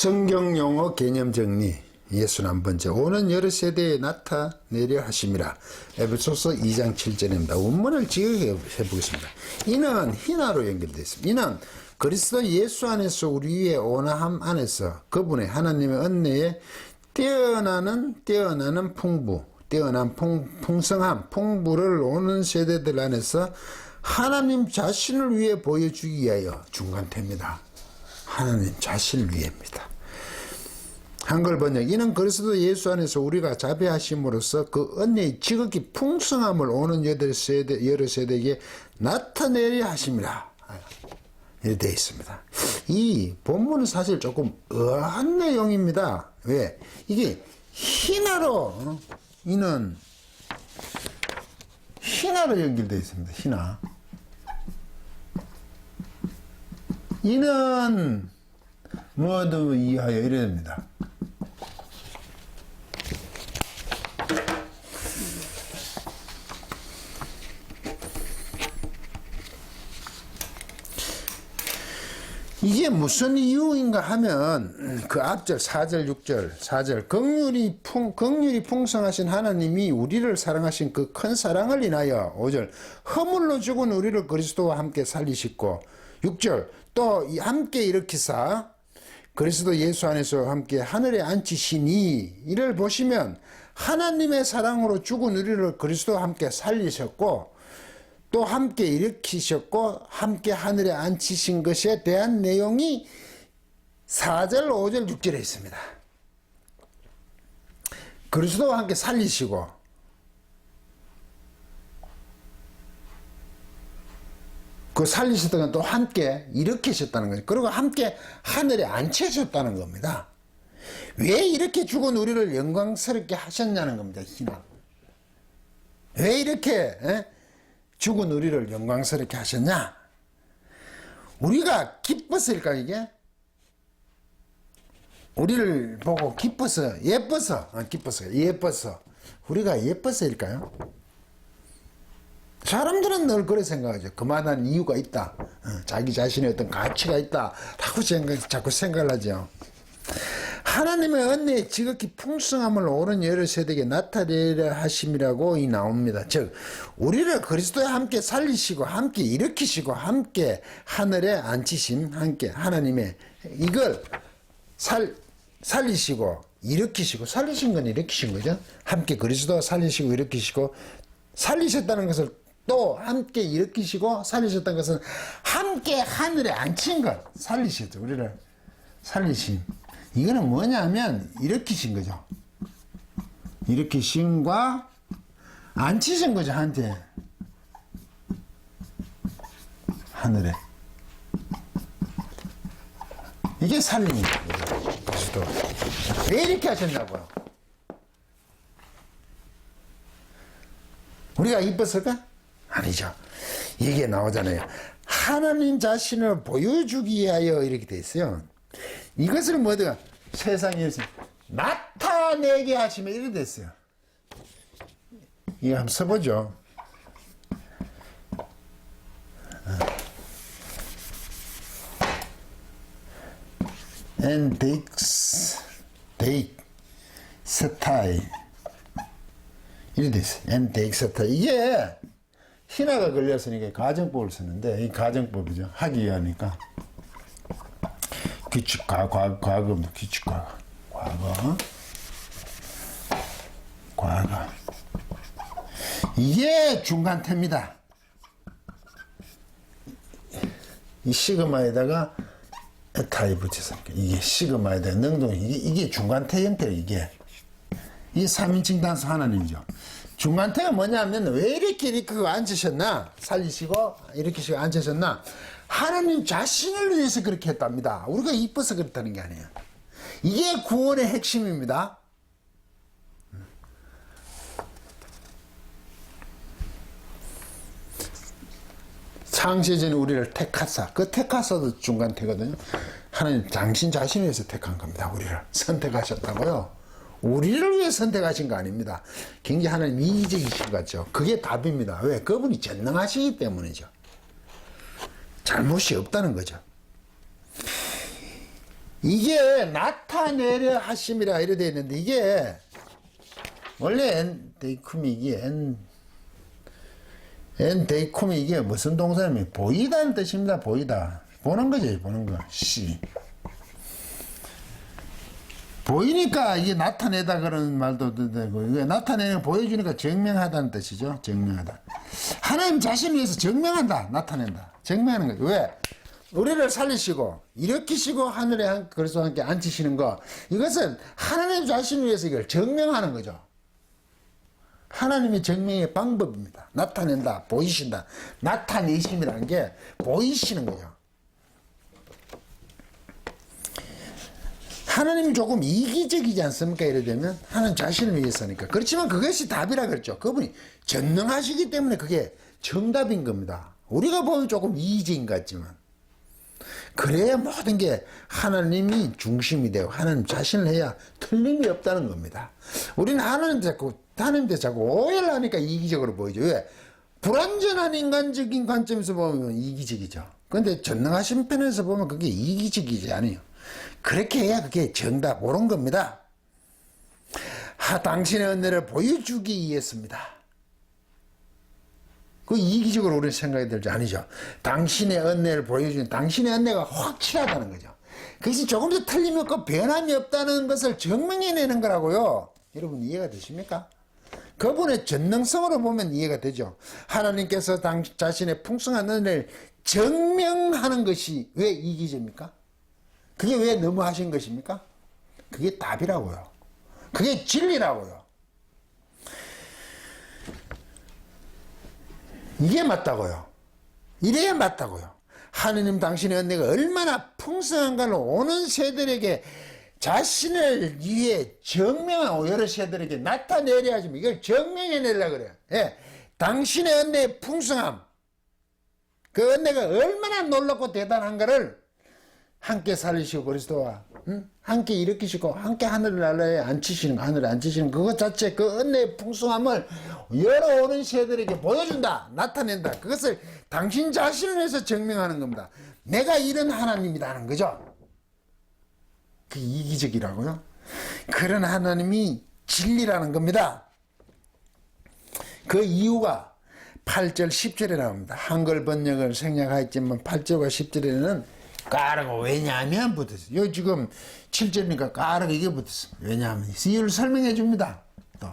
성경 용어 개념 정리 61번째 오는 여러 세대에 나타내려 하심이라. 에베소서 2장 7절입니다. 원문을 지역해 보겠습니다. 이는 hin화로 연결되어 있습니다. 이는 그리스도 예수 안에서 우리 위에 온화함 안에서 그분의 하나님의 은혜에 뛰어나는 풍부, 뛰어난 풍성함, 풍부를 오는 세대들 안에서 하나님 자신을 위해 보여주기 위하여 중간태입니다. 하나님 자신을 위해입니다. 한글 번역. 이는 그리스도 예수 안에서 우리가 자비하심으로써 그 은혜의 지극히 풍성함을 오는 여러 세대에게 나타내려 하심이라. 이렇게 되어 있습니다. 이 본문은 사실 조금 의아한 내용입니다. 왜? 이게 hin화로, 이는 hin화로 연결되어 있습니다. hin화. 이는 모두 이하여 이래야 됩니다. 이게 무슨 이유인가 하면 그 앞절 4절 6절 4절 긍휼이 풍성하신 하나님이 우리를 사랑하신 그 큰 사랑을 인하여 5절 허물로 죽은 우리를 그리스도와 함께 살리시고 6절 또 함께 일으키사 그리스도 예수 안에서 함께 하늘에 앉히시니 이를 보시면 하나님의 사랑으로 죽은 우리를 그리스도와 함께 살리셨고 또 함께 일으키셨고 함께 하늘에 앉히신 것에 대한 내용이 4절, 5절, 6절에 있습니다. 그리스도와 함께 살리시고 그 살리셨던 건 또 함께 일으키셨다는 거죠. 그리고 함께 하늘에 앉히셨다는 겁니다. 왜 이렇게 죽은 우리를 영광스럽게 하셨냐는 겁니다. 희망. 왜 이렇게 죽은 우리를 영광스럽게 하셨냐? 우리가 기뻐서일까 이게? 우리를 보고 기뻐서 예뻐서 우리가 예뻐서일까요? 사람들은 늘 그렇게 생각하죠. 그만한 이유가 있다. 자기 자신의 어떤 가치가 있다. 라고 자꾸 생각을 하죠. 하나님의 은혜의 지극히 풍성함을 오는 여러 세대에게 나타내려 하심이라고 나옵니다. 즉 우리를 그리스도와 함께 살리시고 함께 일으키시고 함께 하늘에 앉히심 함께 하나님의 이걸 살리시고 일으키시고 살리신 건 일으키신 거죠. 함께 그리스도와 살리시고 일으키시고 살리셨다는 것을 또 함께 일으키시고 살리셨다는 것은 함께 하늘에 앉힌 것 살리셨죠. 우리를 살리심. 이거는 뭐냐면 일으키신 거죠. 일으키심과 앉히신 거죠. 한테 하늘에. 이게 살림이에요. 그리스도. 왜 이렇게 하셨냐고요? 우리가 이뻤을까? 아니죠. 이게 나오잖아요. 하나님 자신을 보여주기 위하여 이렇게 돼 있어요. 이것을 뭐든 세상에서 나타내게 하시면 이렇게 됐어요. 이거 한번 써보죠. 엔덱스타이 이렇게 됐어요. 엔덱스타이 이게 hin화가 걸렸으니까 가정법을 쓰는데 이 가정법이죠. 하기 위하니까 규칙 과거입니다. 규칙 과거 이게 중간태입니다. 이 시그마에다가 에타이 붙여서 이게 시그마에다가 능동 이게 중간태 형태예요. 이게 3인칭 단수 하나님이죠. 중간태가 뭐냐면 왜 이렇게 앉으셨나? 살리시고 일으키시고 앉으셨나? 하나님 자신을 위해서 그렇게 했답니다. 우리가 이뻐서 그렇다는 게 아니에요. 이게 구원의 핵심입니다. 창세전에 우리를 택하사, 그 택하사도 중간태거든요. 하나님 당신 자신을 위해서 택한 겁니다. 우리를 선택하셨다고요. 우리를 위해 선택하신 거 아닙니다. 굉장히 하나님 이기적이신 것 같죠. 그게 답입니다. 왜? 그분이 전능하시기 때문이죠. 잘못이 없다는 거죠. 이게 나타내려 하심이라 이래 되어 있는데, 이게 원래 엔데이쿰이 이게 엔데이쿰이 이게 무슨 동사냐면 보이다는 뜻입니다. 보이다. 보는 거죠. 보는 거. 씨. 보이니까 이게 나타내다 그런 말도 되고, 이게 나타내는 보여주니까 증명하다는 뜻이죠. 증명하다. 하나님 자신을 위해서 증명한다. 나타낸다. 증명하는 거예요. 왜? 우리를 살리시고 일으키시고 하늘에 그리스도와 함께 앉히시는 거, 이것은 하나님 자신을 위해서 이걸 증명하는 거죠. 하나님의 증명의 방법입니다. 나타낸다, 보이신다. 나타내심이라는 게 보이시는 거죠. 하나님이 조금 이기적이지 않습니까? 이래 되면 하나님 자신을 위해서니까. 그렇지만 그것이 답이라 그랬죠. 그분이 전능하시기 때문에 그게 정답인 겁니다. 우리가 보면 조금 이기적인 것 같지만, 그래야 모든 게 하나님이 중심이 되고 하나님 자신을 해야 틀림이 없다는 겁니다. 우리는 하나님한테 자꾸 오해를 하니까 이기적으로 보이죠. 왜? 불완전한 인간적인 관점에서 보면 이기적이죠. 그런데 전능하신 편에서 보면 그게 이기적이지 않아요. 그렇게 해야 그게 정답, 옳은 겁니다. 당신의 은혜를 보여주기 위해서입니다. 그 이기적으로 우리는 생각이 들지 아니죠. 당신의 은혜를 보여주는, 당신의 은혜가 확실하다는 거죠. 그것이 조금도 틀림이 없고 변함이 없다는 것을 증명해내는 거라고요. 여러분 이해가 되십니까? 그분의 전능성으로 보면 이해가 되죠. 하나님께서 자신의 풍성한 은혜를 증명하는 것이 왜 이기적입니까? 그게 왜 너무하신 것입니까? 그게 답이라고요. 그게 진리라고요. 이게 맞다고요. 이래야 맞다고요. 하느님 당신의 은혜가 얼마나 풍성한가를 오는 세대에게 자신을 위해 증명하고 여러 세대에게 나타내려 하지만 이걸 증명해내려고 그래요. 예. 당신의 은혜의 풍성함, 그 은혜가 얼마나 놀랍고 대단한가를 함께 살리시고 그리스도와 함께 일으키시고 함께 하늘나라에 앉히시는, 하늘에 앉히시는 그것 자체, 그 은혜의 풍성함을 여러 오는 세대에게 보여준다, 나타낸다. 그것을 당신 자신을 위해서 증명하는 겁니다. 내가 이런 하나님이라는 거죠. 그 이기적이라고요. 그런 하나님이 진리라는 겁니다. 그 이유가 8절 10절에 나옵니다. 한글 번역을 생략하였지만 8절과 10절에는 까르고 왜냐하면 붙었어요. 요 지금 7절이니까 까르고 이게 붙었어요. 왜냐하면 이유를 설명해 줍니다. 또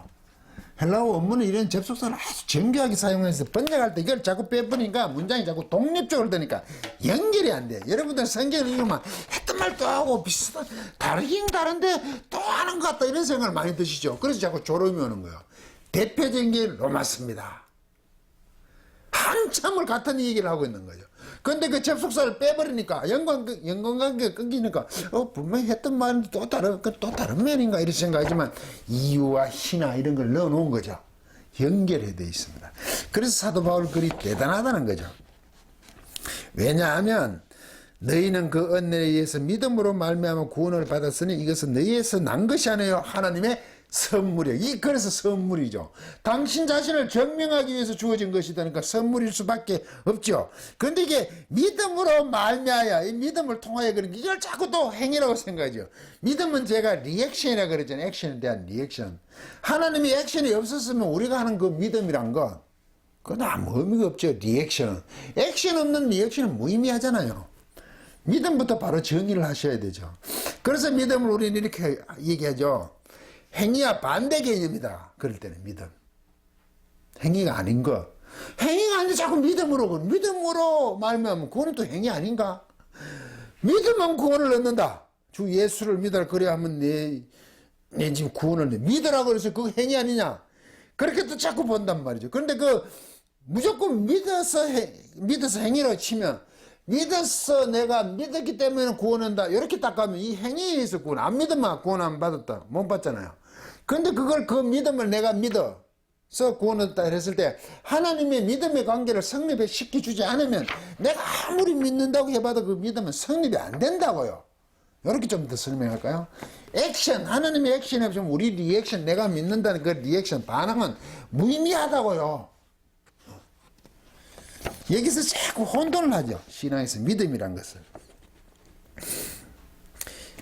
헬라어 원문은 이런 접속사를 아주 정교하게 사용해서 번역할 때 이걸 자꾸 빼버리니까 문장이 자꾸 독립적으로 되니까 연결이 안 돼. 여러분들 성경을 읽으면 했던 말 또 하고 비슷한, 다르긴 다른데 또 하는 것 같다, 이런 생각을 많이 드시죠. 그래서 자꾸 졸음이 오는 거예요. 대표적인 게 로마서입니다. 한참을 같은 얘기를 하고 있는 거죠. 근데 그 접속사를 빼버리니까 연관관계가 끊기니까 분명히 했던 말은 또 다른 면인가 이렇게 생각하지만 이유와 희나 이런 걸 넣어놓은 거죠. 연결해 되어 있습니다. 그래서 사도 바울 글이 대단하다는 거죠. 왜냐하면 너희는 그 은혜에 의해서 믿음으로 말미암아 구원을 받았으니 이것은 너희에서 난 것이 아니에요. 하나님의 선물이에요. 그래서 선물이죠. 당신 자신을 증명하기 위해서 주어진 것이다니까 선물일 수밖에 없죠. 그런데 이게 믿음으로 말미암아, 이 믿음을 통하여 그런 게 이걸 자꾸 또 행위라고 생각하죠. 믿음은 제가 리액션이라 그러잖아요. 액션에 대한 리액션. 하나님이 액션이 없었으면 우리가 하는 그 믿음이란 건 그건 아무 의미가 없죠. 리액션은. 액션 없는 리액션은 무의미하잖아요. 믿음부터 바로 정의를 하셔야 되죠. 그래서 믿음을 우리는 이렇게 얘기하죠. 행위와 반대 개념이다. 그럴 때는 믿음. 행위가 아닌 거. 행위가 아닌데 자꾸 믿음으로 말미암으면 그거는 또 행위 아닌가? 믿으면 구원을 얻는다. 주 예수를 믿어라. 그래야 하면 내 지금 구원을 믿으라고 그래서 그거 행위 아니냐? 그렇게 또 자꾸 본단 말이죠. 그런데 무조건 믿어서 행위라고 치면 믿었어, 내가 믿었기 때문에 구원한다, 이렇게 딱 가면 이 행위에 의해서 구원, 안 믿으면 구원 안 받았다, 못 받잖아요. 그런데 그 믿음을 내가 믿어서 구원했다 했을 때 하나님의 믿음의 관계를 성립시켜주지 않으면 내가 아무리 믿는다고 해봐도 그 믿음은 성립이 안 된다고요. 이렇게 좀 더 설명할까요? 액션, 하나님의 액션이 없으면 우리 리액션, 내가 믿는다는 그 리액션, 반응은 무의미하다고요. 여기서 자꾸 혼돈을 하죠. 신앙에서 믿음이란 것을.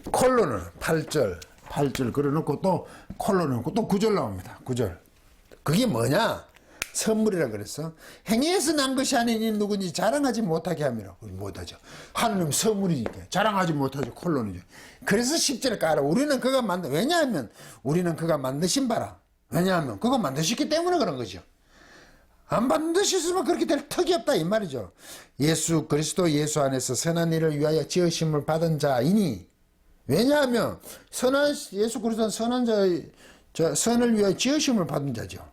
콜론은 8절 걸어놓고 또 콜론을 놓고 또 9절 나옵니다. 9절. 그게 뭐냐? 선물이라 그랬어. 행위에서 난 것이 아니니 누군지 자랑하지 못하게 함이라. 못하죠. 하나님 선물이니까 자랑하지 못하죠. 콜론이죠. 그래서 10절을 깔아. 우리는 그가 왜냐하면 우리는 그가 만드신 바라. 왜냐하면 그가 만드셨기 때문에 그런 거죠. 안 만드셨으면 그렇게 될 턱이 없다 이 말이죠. 예수 그리스도 예수 안에서 선한 일을 위하여 지으심을 받은 자이니, 왜냐하면 예수 그리스도는 선한 선을 위하여 지으심을 받은 자죠.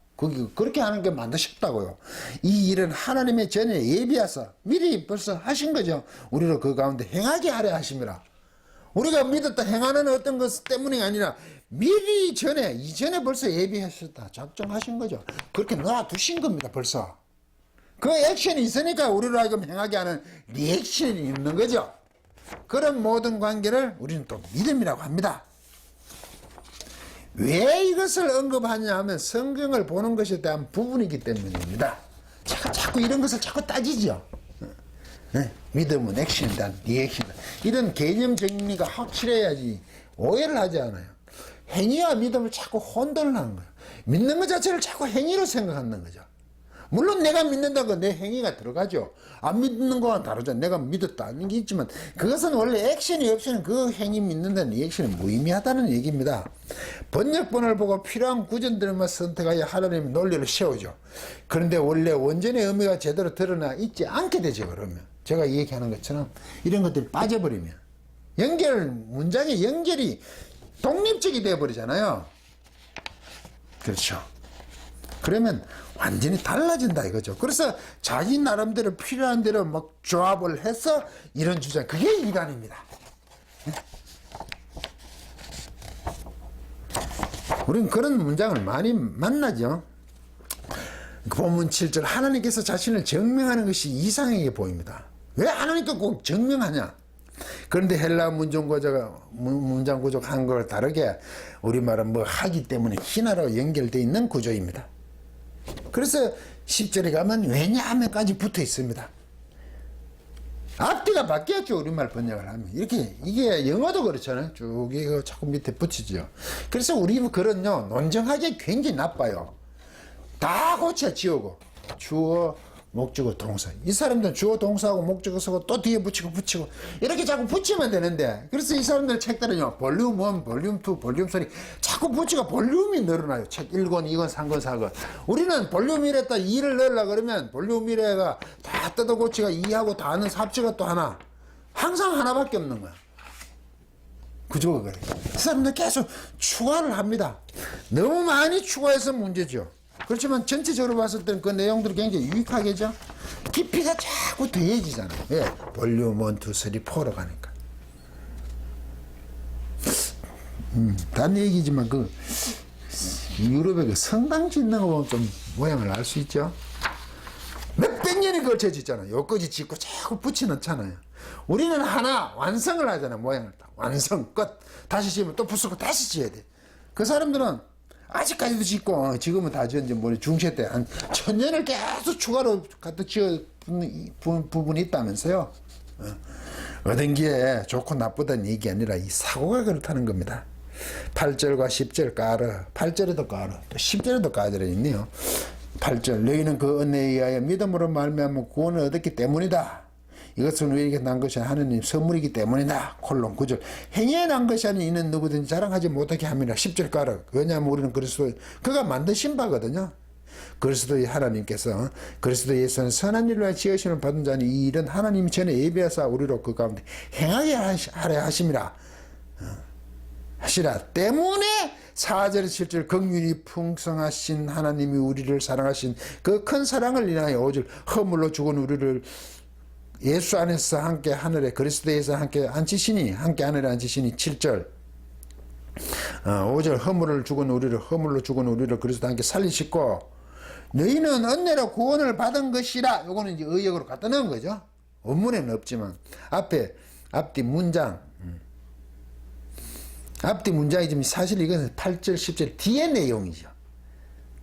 그렇게 하는 게 만드셨다고요. 이 일은 하나님의 전에 예비하사 미리 벌써 하신 거죠. 우리를 그 가운데 행하게 하려 하심이라. 우리가 믿었다 행하는 어떤 것 때문이 아니라 미리 이전에 벌써 예비하셨다 작정하신 거죠. 그렇게 놔두신 겁니다. 벌써 그 액션이 있으니까 우리로 하여금 행하게 하는 리액션이 있는 거죠. 그런 모든 관계를 우리는 또 믿음이라고 합니다. 왜 이것을 언급하냐 하면 성경을 보는 것에 대한 부분이기 때문입니다. 자꾸 이런 것을 자꾸 따지죠. 네? 믿음은 액션에 대한 리액션이다. 이런 개념 정리가 확실해야지 오해를 하지 않아요. 행위와 믿음을 자꾸 혼돈을 하는 거예요. 믿는 것 자체를 자꾸 행위로 생각하는 거죠. 물론 내가 믿는다고 내 행위가 들어가죠. 안 믿는 거와는 다르죠. 내가 믿었다는 게 있지만 그것은 원래 액션이 없이는 그 행위 믿는다는 리액션이 무의미하다는 얘기입니다. 번역본을 보고 필요한 구전들만 선택하여 하나님의 논리를 세우죠. 그런데 원래 원전의 의미가 제대로 드러나 있지 않게 되죠. 그러면 제가 얘기하는 것처럼 이런 것들이 빠져버리면 문장의 연결이 독립적이 되어버리잖아요. 그렇죠. 그러면 완전히 달라진다 이거죠. 그래서 자기 나름대로 필요한 대로 막 조합을 해서 이런 주장, 그게 이단입니다. 우리는 그런 문장을 많이 만나죠. 본문 7절, 하나님께서 자신을 증명하는 것이 이상하게 보입니다. 왜 하나님께 꼭 증명하냐? 그런데 헬라 문장 구조가 한국과 다르게 우리말은 뭐 하기 때문에 희나로 연결되어 있는 구조입니다. 그래서 10절에 가면 왜냐하면까지 붙어 있습니다. 앞뒤가 바뀌었죠. 우리말 번역을 하면 이게 영어도 그렇잖아요. 쭉 이거 자꾸 밑에 붙이죠. 그래서 우리 글은요 논정하기 굉장히 나빠요. 다 고쳐 지우고 주어 목적어 동사. 이 사람들은 주어 동사하고 목적어 쓰고 또 뒤에 붙이고 이렇게 자꾸 붙이면 되는데, 그래서 이 사람들 책들은요 볼륨 1, 볼륨 2, 볼륨 3 자꾸 붙이가 볼륨이 늘어나요. 책 1권, 2권, 3권, 4권. 우리는 볼륨 1에다 2를 넣으려고 그러면 볼륨 1에가 다 뜯어 고치가 2하고 다는 삽지가 또 하나, 항상 하나밖에 없는 거야. 구조가 그래요. 이 사람들 계속 추가를 합니다. 너무 많이 추가해서 문제죠. 그렇지만 전체적으로 봤을 때는 그 내용들이 굉장히 유익하겠죠. 깊이가 자꾸 더해지잖아요. 왜? 볼륨 1, 2, 3, 4로 가니까. 단 얘기지만 그 유럽의 그 성당 짓는 거 보면 좀 모양을 알 수 있죠. 몇백 년이 걸쳐 짓잖아요. 여기까지 짓고 자꾸 붙여 넣잖아요. 우리는 하나 완성을 하잖아요. 모양을 딱 완성 끝. 다시 지으면 또 부수고 다시 지어야 돼. 그 사람들은 아직까지도 짓고, 지금은 다 지었는지 모르 중세 때 한 1000년을 계속 추가로 갖다 지어 부분이 있다면서요. 얻은 게 좋고 나쁘다는 얘기 아니라 이 사고가 그렇다는 겁니다. 8절과 10절 깔아. 8절에도 깔아. 또 10절에도 깔아 있네요. 8절, 너희는 그 은혜에 의하여 믿음으로 말미암아 구원을 얻었기 때문이다. 이것은 우리에게 난 것이 하느님 선물이기 때문이다. 콜론 9절, 행위에 난 것이 아닌 이는 누구든지 자랑하지 못하게 함이라. 10절 깔아. 왜냐하면 우리는 그리스도 그가 만드신 바거든요. 그리스도의 하나님께서 그리스도 예수는 선한 일로 지으심을 받은 자니 이 일은 하나님이 전에 예비하사 우리로 그 가운데 행하게 하려 하심이라. 하시라. 때문에 4절 7절 긍휼이 풍성하신 하나님이 우리를 사랑하신 그 큰 사랑을 인하여 5절 허물로 죽은 우리를 예수 안에서 함께 하늘에 그리스도에서 함께 앉히시니 함께 하늘에 앉히시니. 7절 5절 허물로 죽은 우리를 그리스도 함께 살리시고 너희는 은혜로 구원을 받은 것이라. 요거는 이제 의역으로 갖다 넣은 거죠. 원문에는 없지만 앞뒤 문장이지만 사실 이것은 8절 10절 뒤의 내용이죠.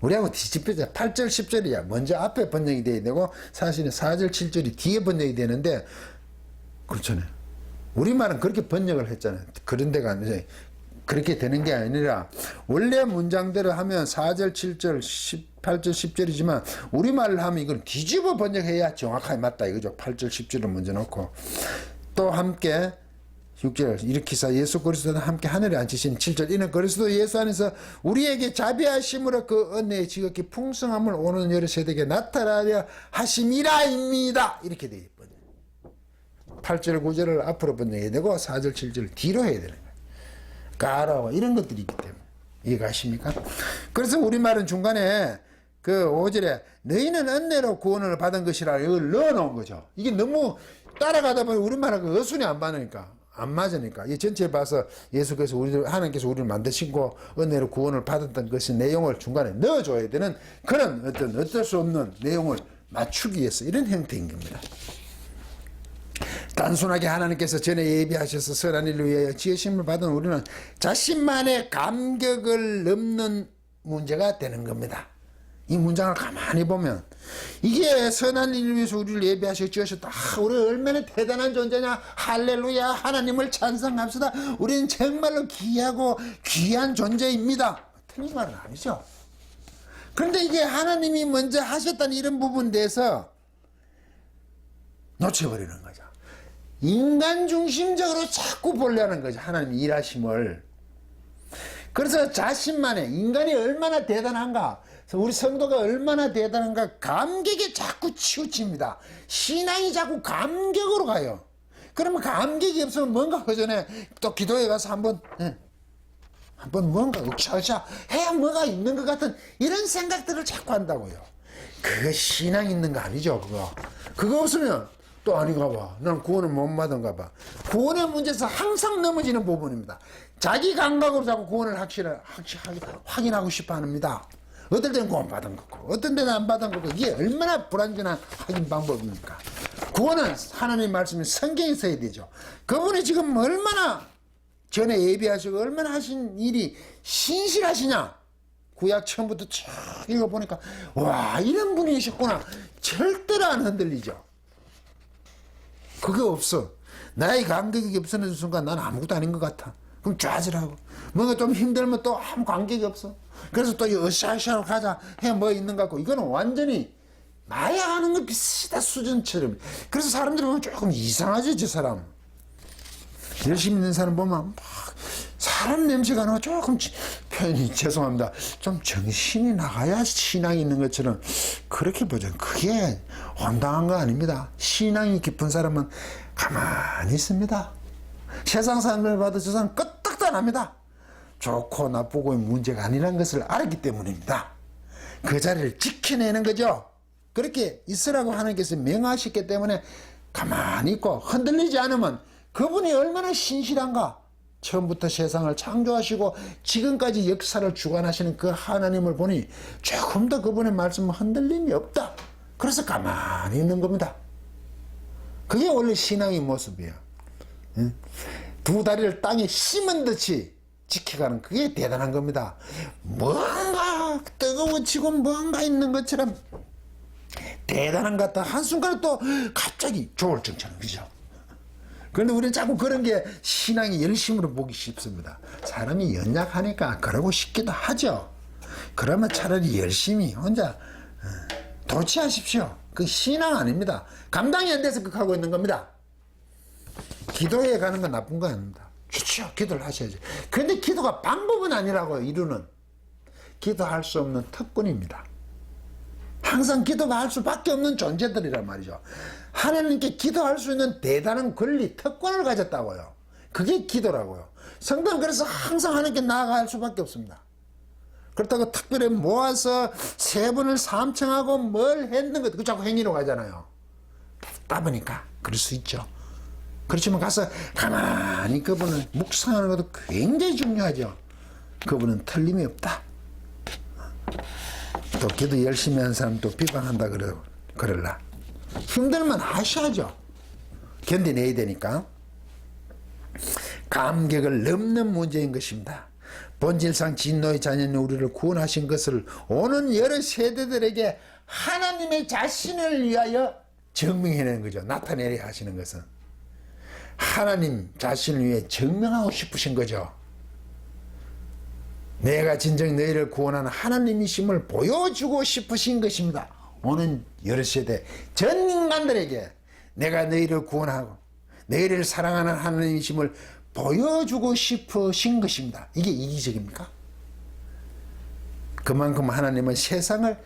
우리하고 뒤집혀져. 8절 10절이야 먼저 앞에 번역이 돼야 되고 사실은 4절 7절이 뒤에 번역이 되는데 그렇잖아요. 우리말은 그렇게 번역을 했잖아요. 그런 데가 이제 그렇게 되는 게 아니라 원래 문장대로 하면 4절, 7절, 18절, 10절이지만 우리말로 하면 이걸 뒤집어 번역해야 정확하게 맞다 이거죠. 8절, 10절을 먼저 놓고 또 함께 6절 일으키사 예수 그리스도는 함께 하늘에 앉히신 7절 이는 그리스도 예수 안에서 우리에게 자비하심으로 그 은혜의 지극히 풍성함을 오는 여러 세대에게 나타나려 하심이라입니다. 이렇게 돼 있거든요. 8절 9절을 앞으로 번역해야 되고 4절 7절을 뒤로 해야 되는 거예요. 가라와 이런 것들이 있기 때문에 이해가십니까? 그래서 우리말은 중간에 그 5절에 너희는 은혜로 구원을 받은 것이라 이걸 넣어놓은 거죠. 이게 너무 따라가다 보면 우리말은 그 어순이 안 맞으니까 안 맞으니까 이 전체를 봐서 예수께서 하나님께서 우리를 만드시고 은혜로 구원을 받았던 것의 내용을 중간에 넣어줘야 되는 그런 어쩔 수 없는 내용을 맞추기 위해서 이런 형태인 겁니다. 단순하게 하나님께서 전에 예비하셔서 선한 일을 위하여 지으심을 받은 우리는 자신만의 감격을 넘는 문제가 되는 겁니다. 이 문장을 가만히 보면 이게 선한 일을 위해서 우리를 예비하셔 지으셨다. 우리 얼마나 대단한 존재냐. 할렐루야. 하나님을 찬송합시다. 우리는 정말로 귀하고 귀한 존재입니다. 틀린 말은 아니죠. 그런데 이게 하나님이 먼저 하셨다는 이런 부분에 대해서 놓쳐버리는 거죠. 인간 중심적으로 자꾸 보려는 거죠. 하나님 일하심을. 그래서 자신만의 인간이 얼마나 대단한가, 우리 성도가 얼마나 대단한가 감격에 자꾸 치우칩니다. 신앙이 자꾸 감격으로 가요. 그러면 감격이 없으면 뭔가 허전해. 또 기도에 가서 한번 뭔가 으쌰으쌰 해야 뭐가 있는 것 같은 이런 생각들을 자꾸 한다고요. 그거 신앙 있는 거 아니죠. 그거 없으면 또 아닌가 봐. 난 구원을 못 받은가 봐. 구원의 문제에서 항상 넘어지는 부분입니다. 자기 감각으로 자꾸 구원을 확인하고 싶어 합니다. 어떨 때는 구원 받은 거고, 어떤 때는 안 받은 거고, 이게 얼마나 불완전한 확인 방법입니까? 구원은 하나님 말씀이 성경에 써야 되죠. 그분이 지금 얼마나 전에 예비하시고 얼마나 하신 일이 신실하시냐? 구약 처음부터 쭉 읽어보니까, 와, 이런 분이셨구나. 절대로 안 흔들리죠. 그게 없어. 나의 감격이 없어지는 순간 난 아무것도 아닌 것 같아. 그럼 좌절하고. 뭔가 좀 힘들면 또 아무 감격이 없어. 그래서 또 으쌰으쌰로 가자 해 뭐 있는 것 같고. 이거는 완전히 마약하는 거 비슷하다 수준처럼. 그래서 사람들이 보면 조금 이상하죠, 저 사람. 열심히 있는 사람 보면 막 사람 냄새가 나고 조금 표현이 죄송합니다. 좀 정신이 나가야 신앙이 있는 것처럼 그렇게 보죠. 그게 황당한 거 아닙니다. 신앙이 깊은 사람은 가만히 있습니다. 세상 사람을 봐도 저 사람 끄떡도 안 합니다. 좋고 나쁘고의 문제가 아니라는 것을 알았기 때문입니다. 그 자리를 지켜내는 거죠. 그렇게 있으라고 하나님께서 명하셨기 때문에 가만히 있고 흔들리지 않으면 그분이 얼마나 신실한가. 처음부터 세상을 창조하시고 지금까지 역사를 주관하시는 그 하나님을 보니 조금 더 그분의 말씀은 흔들림이 없다. 그래서 가만히 있는 겁니다. 그게 원래 신앙의 모습이에요. 두 다리를 땅에 심은 듯이 지켜가는 그게 대단한 겁니다. 뭔가 뜨거워지고 뭔가 있는 것처럼 대단한 것 같다. 한순간에 또 갑자기 조울증처럼, 그죠? 그런데 우리는 자꾸 그런 게 신앙이 열심으로 보기 쉽습니다. 사람이 연약하니까 그러고 싶기도 하죠. 그러면 차라리 열심히 혼자 도취하십시오. 그 신앙 아닙니다. 감당이 안 돼서 그렇게 하고 있는 겁니다. 기도해 가는 건 나쁜 거 아닙니다. 좋죠. 기도를 하셔야죠. 그런데 기도가 방법은 아니라고 이루는 기도할 수 없는 특권입니다. 항상 기도가 할 수밖에 없는 존재들이란 말이죠. 하나님께 기도할 수 있는 대단한 권리, 특권을 가졌다고요. 그게 기도라고요. 성도는 그래서 항상 하나님께 나아갈 수밖에 없습니다. 그렇다고 특별히 모아서 세 번을 삼청하고 뭘 했는 것, 그 자꾸 행위로 가잖아요. 답답하니까 그럴 수 있죠. 그렇지만 가서 가만히 그분을 묵상하는 것도 굉장히 중요하죠. 그분은 틀림이 없다. 또 기도 열심히 하는 사람 또 비방한다 그럴라. 힘들면 하셔야죠. 견뎌내야 되니까. 감격을 넘는 문제인 것입니다. 본질상 진노의 자녀인 우리를 구원하신 것을 오는 여러 세대들에게 하나님의 자신을 위하여 증명해내는 거죠. 나타내려 하시는 것은. 하나님 자신을 위해 증명하고 싶으신 거죠. 내가 진정 너희를 구원하는 하나님이심을 보여주고 싶으신 것입니다. 오는 여러 세대 전 인간들에게 내가 너희를 구원하고 너희를 사랑하는 하나님이심을 보여주고 싶으신 것입니다. 이게 이기적입니까? 그만큼 하나님은 세상을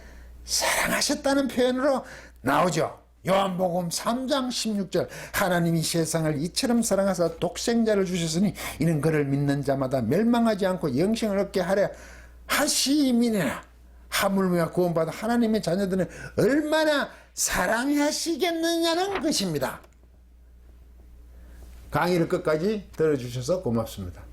사랑하셨다는 표현으로 나오죠. 요한복음 3장 16절 하나님이 세상을 이처럼 사랑하사 독생자를 주셨으니 이는 그를 믿는 자마다 멸망하지 않고 영생을 얻게 하려 하심이니라. 하물며 구원받은 하나님의 자녀들은 얼마나 사랑하시겠느냐는 것입니다. 강의를 끝까지 들어주셔서 고맙습니다.